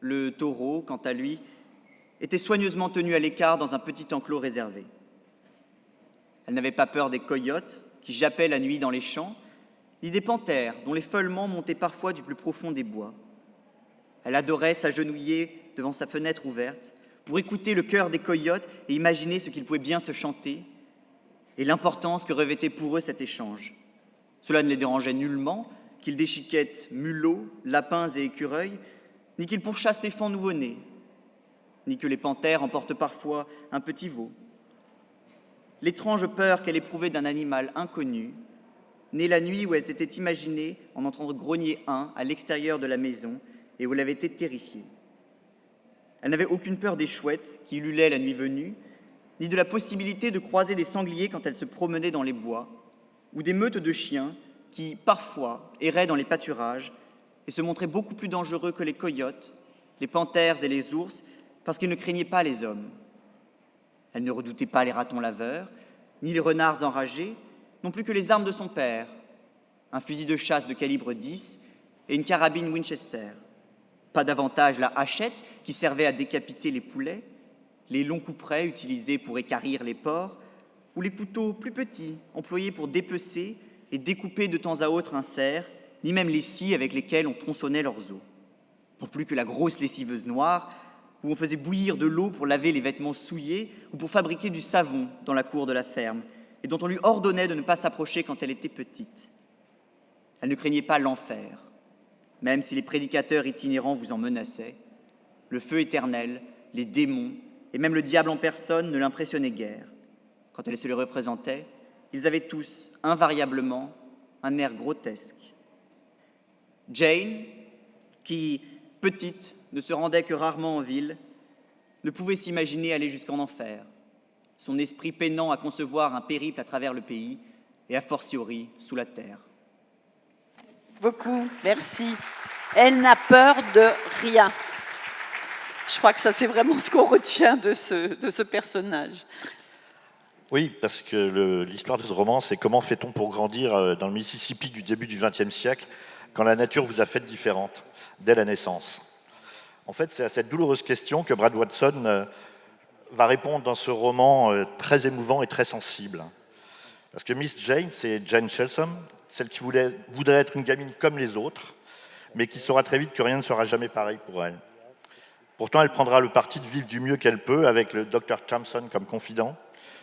Le taureau, quant à lui, était soigneusement tenu à l'écart dans un petit enclos réservé. Elle n'avait pas peur des coyotes qui jappaient la nuit dans les champs, ni des panthères dont les feulements montaient parfois du plus profond des bois. Elle adorait s'agenouiller devant sa fenêtre ouverte pour écouter le chœur des coyotes et imaginer ce qu'ils pouvaient bien se chanter et l'importance que revêtait pour eux cet échange. Cela ne les dérangeait nullement qu'ils déchiquettent mulots, lapins et écureuils, ni qu'ils pourchassent les faons nouveau-nés, ni que les panthères emportent parfois un petit veau. L'étrange peur qu'elle éprouvait d'un animal inconnu, née la nuit où elle s'était imaginée en entendre grogner un à l'extérieur de la maison et où elle avait été terrifiée. Elle n'avait aucune peur des chouettes qui ululaient la nuit venue, ni de la possibilité de croiser des sangliers quand elle se promenait dans les bois, ou des meutes de chiens qui, parfois, erraient dans les pâturages et se montraient beaucoup plus dangereux que les coyotes, les panthères et les ours, parce qu'ils ne craignaient pas les hommes. Elle ne redoutait pas les ratons laveurs, ni les renards enragés, non plus que les armes de son père, un fusil de chasse de calibre 10 et une carabine Winchester. Pas davantage la hachette qui servait à décapiter les poulets, les longs couperets utilisés pour équarrir les porcs, ou les couteaux plus petits employés pour dépecer et découper de temps à autre un cerf, ni même les scies avec lesquelles on tronçonnait leurs os. Non plus que la grosse lessiveuse noire, où on faisait bouillir de l'eau pour laver les vêtements souillés ou pour fabriquer du savon dans la cour de la ferme, et dont on lui ordonnait de ne pas s'approcher quand elle était petite. Elle ne craignait pas l'enfer, même si les prédicateurs itinérants vous en menaçaient. Le feu éternel, les démons et même le diable en personne ne l'impressionnaient guère. Quand elle se les représentait, ils avaient tous, invariablement, un air grotesque. Jane, qui, petite, ne se rendait que rarement en ville, ne pouvait s'imaginer aller jusqu'en enfer, son esprit peinant à concevoir un périple à travers le pays et a fortiori sous la terre. Beaucoup, merci. Elle n'a peur de rien. Je crois que ça, c'est vraiment ce qu'on retient de ce personnage. Oui, parce que l'histoire de ce roman, c'est comment fait-on pour grandir dans le Mississippi du début du XXe siècle, quand la nature vous a fait différente, dès la naissance. En fait, c'est à cette douloureuse question que Brad Watson va répondre dans ce roman très émouvant et très sensible. Parce que Miss Jane, c'est Jane Chelsom, celle qui voudrait être une gamine comme les autres, mais qui saura très vite que rien ne sera jamais pareil pour elle. Pourtant, elle prendra le parti de vivre du mieux qu'elle peut, avec le Dr Thompson comme confident,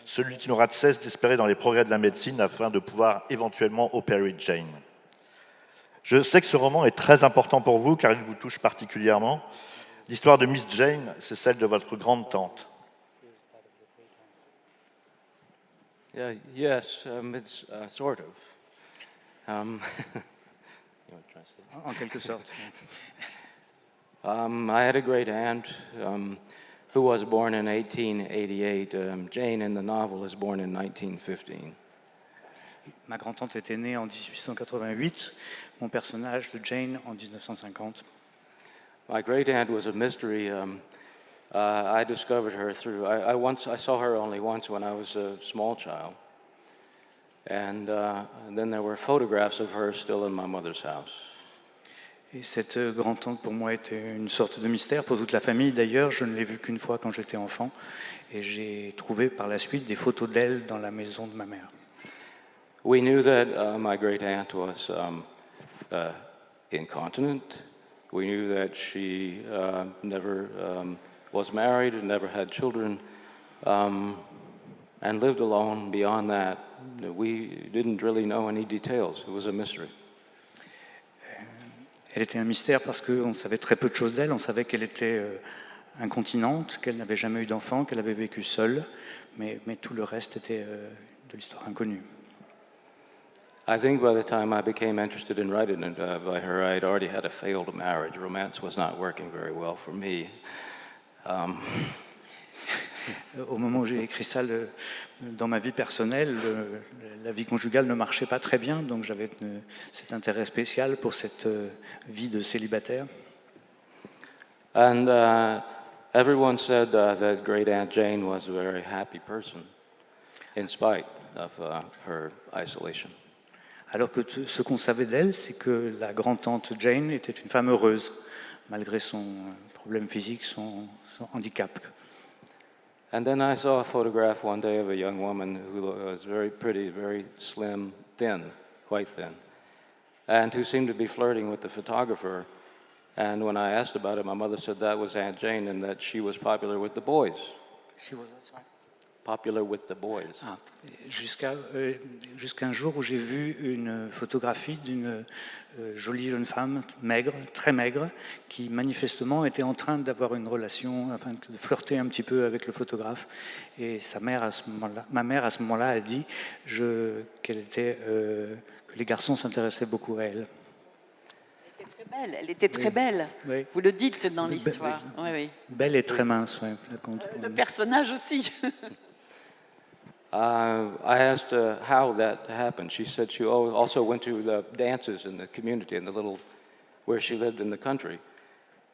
celui qui n'aura de cesse d'espérer dans les progrès de la médecine afin de pouvoir éventuellement opérer Jane. Je sais que ce roman est très important pour vous, car il vous touche particulièrement. L'histoire de Miss Jane, c'est celle de votre grande-tante. Yes, it's sort of. En quelque sorte. I had a great aunt who was born in 1888. Jane in the novel is born in 1915. Ma grand-tante était née en 1888, mon personnage de Jane en 1950. My great aunt was a mystery. I discovered her through. I saw her only once when I was a small child, and then there were photographs of her still in my mother's house. Et cette grand-tante pour moi était une sorte de mystère pour toute la famille. D'ailleurs, je ne l'ai vue qu'une fois quand j'étais enfant, et j'ai trouvé par la suite des photos d'elle dans la maison de ma mère. We knew that my great aunt was incontinent. We knew that she never was married and never had children, and lived alone. Beyond that, we didn't really know any details. It was a mystery. Elle était un mystère parce qu'on savait très peu de choses d'elle. On savait qu'elle était incontinente, qu'elle n'avait jamais eu d'enfant, qu'elle avait vécu seule, mais tout le reste était de l'histoire inconnue. I think by the time I became interested in writing it by her, I had already had a failed marriage. Romance was not working very well for me. Au moment où j'ai écrit ça, dans ma vie personnelle, la vie conjugale ne marchait pas très bien, donc j'avais cet intérêt spécial pour cette vie de célibataire. And everyone said that great Aunt Jane was a very happy person, in spite of her isolation. Alors que ce qu'on savait d'elle, c'est que la grand-tante Jane était une femme heureuse, malgré son problème physique, son handicap. And then I saw a photograph one day of a young woman who was very pretty, very slim, thin, quite thin, and who seemed to be flirting with the photographer. And when I asked about it, my mother said that was Aunt Jane and that she was popular with the boys. She was what? Popular with the boys. Ah, jusqu'à un jour où j'ai vu une photographie d'une jolie jeune femme, maigre, très maigre, qui manifestement était en train d'avoir une relation, enfin de flirter un petit peu avec le photographe. Et ma mère à ce moment-là a dit que les garçons s'intéressaient beaucoup à elle. Elle était très belle. Oui. Vous le dites dans l'histoire. Oui, oui. Belle et très mince, oui. Le personnage aussi. I asked how that happened. She said she also went to the dances in the community, in the little, where she lived in the country.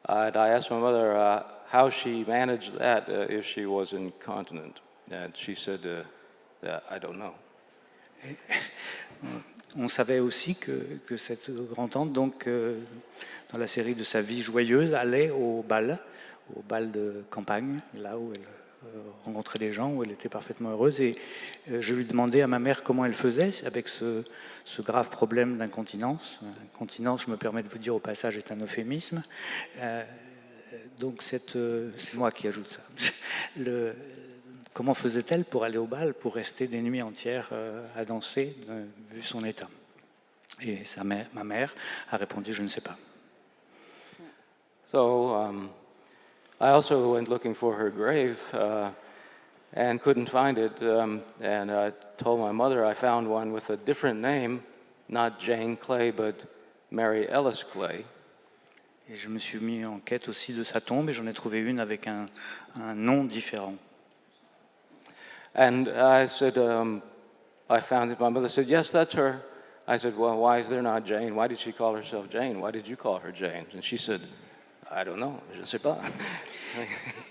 And I asked my mother how she managed that if she was incontinent. And she said, I don't know. On savait aussi que cette grand-tante, donc, dans la série de sa vie joyeuse, allait au bal de campagne, là où elle rencontrer des gens, où elle était parfaitement heureuse. Et je lui demandais à ma mère comment elle faisait avec ce grave problème d'incontinence. Incontinence, je me permets de vous dire au passage, est un euphémisme. Donc c'est moi qui ajoute ça. Comment faisait-elle pour aller au bal, pour rester des nuits entières à danser, vu son état? Et ma mère a répondu, je ne sais pas. So, I also went looking for her grave and couldn't find it. And I told my mother I found one with a different name, not Jane Clay, but Mary Ellis Clay. Et je me suis mis en quête aussi de sa tombe et j'en ai trouvé une avec un nom différent. And I said, I found it. My mother said, yes, that's her. I said, well, why is there not Jane? Why did she call herself Jane? Why did you call her Jane? And she said, I don't know, je ne sais pas.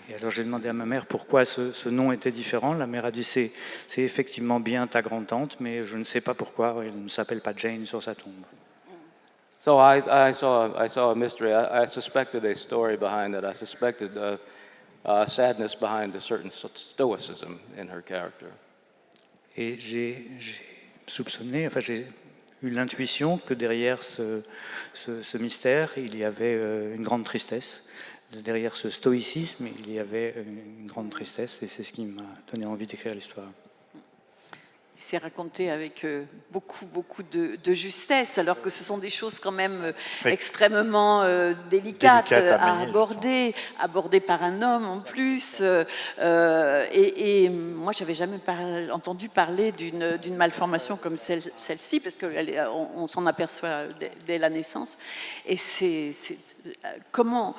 Et alors j'ai demandé à ma mère pourquoi ce nom était différent. La mère a dit c'est effectivement bien ta grand-tante, mais je ne sais pas pourquoi elle ne s'appelle pas Jane sur sa tombe. So I saw a mystery. I suspected a story behind it. I suspected sadness behind a certain stoicism in her character. Et j'ai soupçonné, enfin j'ai eu l'intuition que derrière ce mystère, il y avait une grande tristesse. Derrière ce stoïcisme, il y avait une grande tristesse, et c'est ce qui m'a donné envie d'écrire l'histoire. C'est raconté avec beaucoup de justesse, alors que ce sont des choses quand même extrêmement délicates à aborder par un homme en plus. Et moi, j'avais jamais entendu parler d'une malformation comme celle-ci, parce qu'on s'en aperçoit dès la naissance. Et comment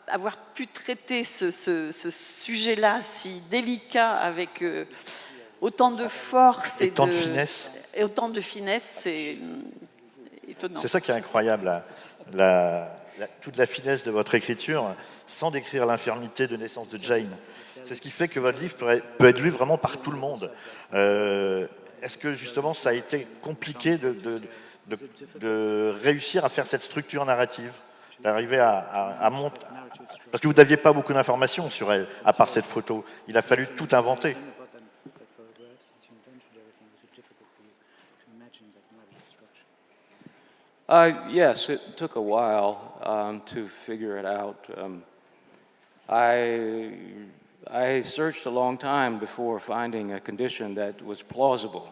avoir pu traiter ce sujet-là si délicat avec autant de force et tant de finesse. Et autant de finesse, c'est étonnant. C'est ça qui est incroyable, toute la finesse de votre écriture, sans décrire l'infirmité de naissance de Jane. C'est ce qui fait que votre livre peut être lu vraiment par tout le monde. Est-ce que justement ça a été compliqué de réussir à faire cette structure narrative, d'arriver à monter, parce que vous n'aviez pas beaucoup d'informations sur elle, à part cette photo. Il a fallu tout inventer. Yes, it took a while to figure it out. I searched a long time before finding a condition that was plausible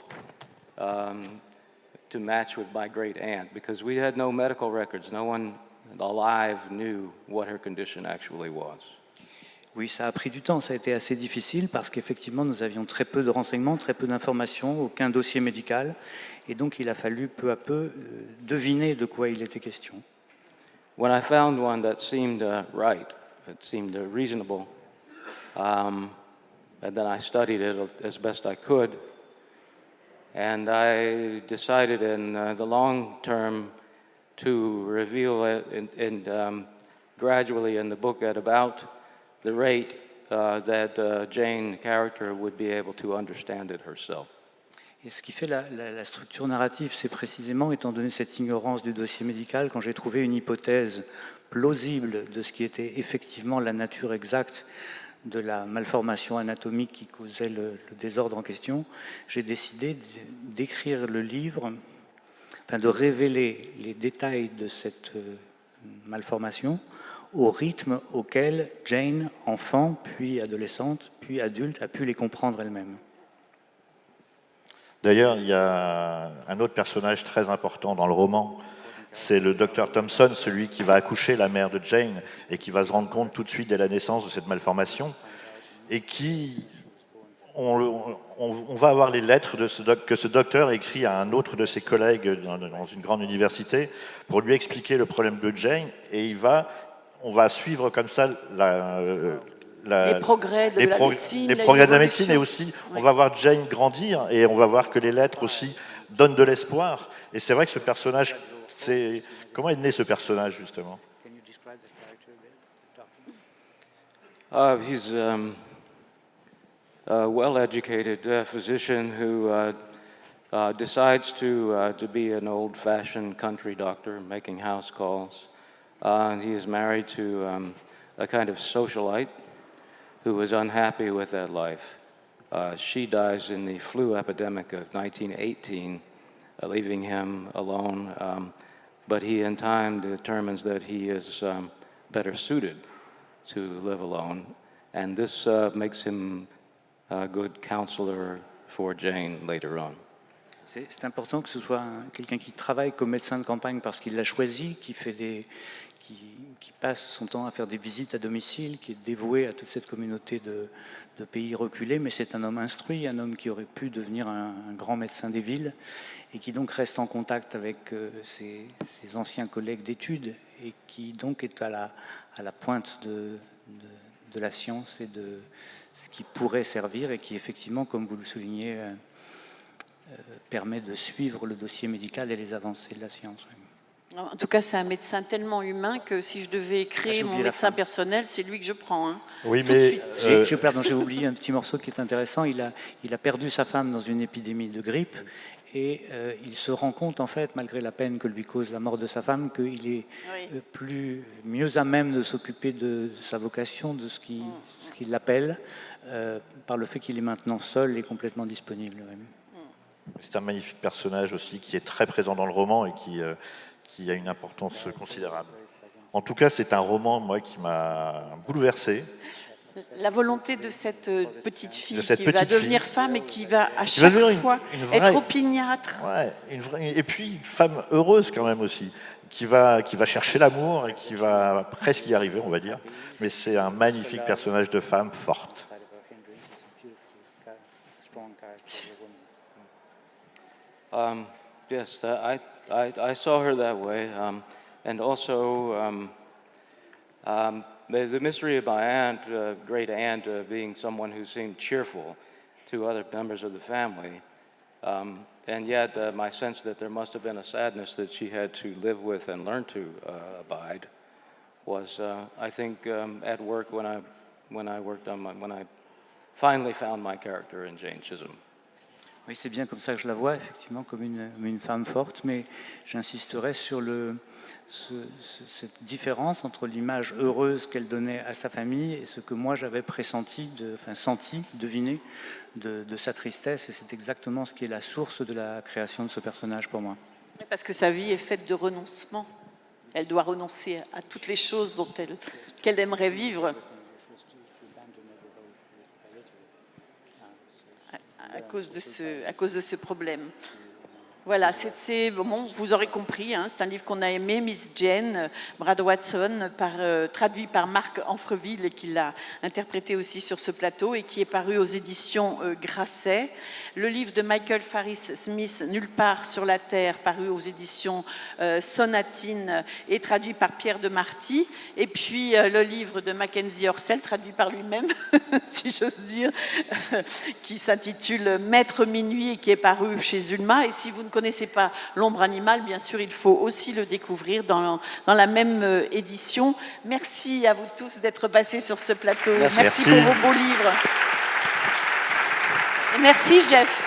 to match with my great aunt, because we had no medical records. No one alive knew what her condition actually was. Oui, ça a pris du temps, ça a été assez difficile parce qu'effectivement nous avions très peu de renseignements, très peu d'informations, aucun dossier médical, et donc il a fallu peu à peu deviner de quoi il était question. When I found one that seemed right, it seemed reasonable, and then I studied it as best I could, and I decided in the long term to reveal it gradually in the book at about the rate that Jane character would be able to understand it herself. Et ce qui fait la structure narrative, c'est précisément, étant donné cette ignorance du dossier médical, quand j'ai trouvé une hypothèse plausible de ce qui était effectivement la nature exacte de la malformation anatomique qui causait le désordre en question, j'ai décidé d'écrire le livre, enfin de révéler les détails de cette malformation au rythme auquel Jane, enfant, puis adolescente, puis adulte, a pu les comprendre elle-même. D'ailleurs, il y a un autre personnage très important dans le roman, c'est le docteur Thompson, celui qui va accoucher la mère de Jane et qui va se rendre compte tout de suite dès la naissance de cette malformation, et qui, on va avoir les lettres que ce docteur écrit à un autre de ses collègues dans une grande université pour lui expliquer le problème de Jane, et on va suivre comme ça les progrès de la médecine, et aussi on va voir Jane grandir, et on va voir que les lettres aussi donnent de l'espoir. Et c'est vrai que ce personnage, comment est né ce personnage justement? He's a well-educated physician who decides to be an old-fashioned country doctor, making house calls. He is married to a kind of socialite who is unhappy with that life. She dies in the flu epidemic of 1918, leaving him alone, but he in time determines that he is better suited to live alone, and this makes him a good counselor for Jane later on. C'est important que ce soit quelqu'un qui travaille comme médecin de campagne parce qu'il l'a choisi, qui passe son temps à faire des visites à domicile, qui est dévoué à toute cette communauté de pays reculés, mais c'est un homme instruit, un homme qui aurait pu devenir un grand médecin des villes, et qui donc reste en contact avec ses anciens collègues d'études, et qui donc est à la pointe de la science et de ce qui pourrait servir, et qui effectivement, comme vous le soulignez, permet de suivre le dossier médical et les avancées de la science. En tout cas, c'est un médecin tellement humain que si je devais créer j'ai mon oublié la médecin fin. personnel, c'est lui que je prends. Hein. Oui, Tout de mais suite. J'ai oublié un petit morceau qui est intéressant. Il a perdu sa femme dans une épidémie de grippe et il se rend compte, en fait, malgré la peine que lui cause la mort de sa femme, qu'il est mieux à même de s'occuper de sa vocation, de ce qui l'appelle, par le fait qu'il est maintenant seul et complètement disponible. c'est un magnifique personnage aussi qui est très présent dans le roman et qui a une importance considérable. En tout cas, c'est un roman, moi, qui m'a bouleversé. La volonté de cette petite fille cette qui va petite devenir fille. femme et qui va à Qui va chaque devenir fois une vraie- être opiniâtre. Ouais, et puis une femme heureuse quand même aussi, qui va chercher l'amour et qui va presque y arriver, on va dire. Mais c'est un magnifique personnage de femme forte. Yes, I saw her that way, and also the mystery of my aunt, great aunt, being someone who seemed cheerful to other members of the family, and yet my sense that there must have been a sadness that she had to live with and learn to abide was, I think, at work when I worked on when I finally found my character in Jane Chisholm. Oui, c'est bien comme ça que je la vois, effectivement, comme une femme forte, mais j'insisterai sur cette différence entre l'image heureuse qu'elle donnait à sa famille et ce que moi j'avais senti, deviné de sa tristesse, et c'est exactement ce qui est la source de la création de ce personnage pour moi. Parce que sa vie est faite de renoncement. Elle doit renoncer à toutes les choses qu'elle aimerait vivre. À cause de ce problème. Voilà, bon, vous aurez compris, hein, c'est un livre qu'on a aimé, Miss Jane, Brad Watson, traduit par Marc Anfreville, et qui l'a interprété aussi sur ce plateau, et qui est paru aux éditions Grasset. Le livre de Michael Farris Smith, Nulle part sur la Terre, paru aux éditions Sonatine, et traduit par Pierre de Marty. Et puis le livre de Mackenzie Orsel, traduit par lui-même, si j'ose dire, qui s'intitule Maître Minuit, et qui est paru chez Ulma. Et si vous ne connaissez pas L'ombre animale, bien sûr, il faut aussi le découvrir dans la même édition. Merci à vous tous d'être passés sur ce plateau. Merci pour vos beaux livres. Et merci, Jeff.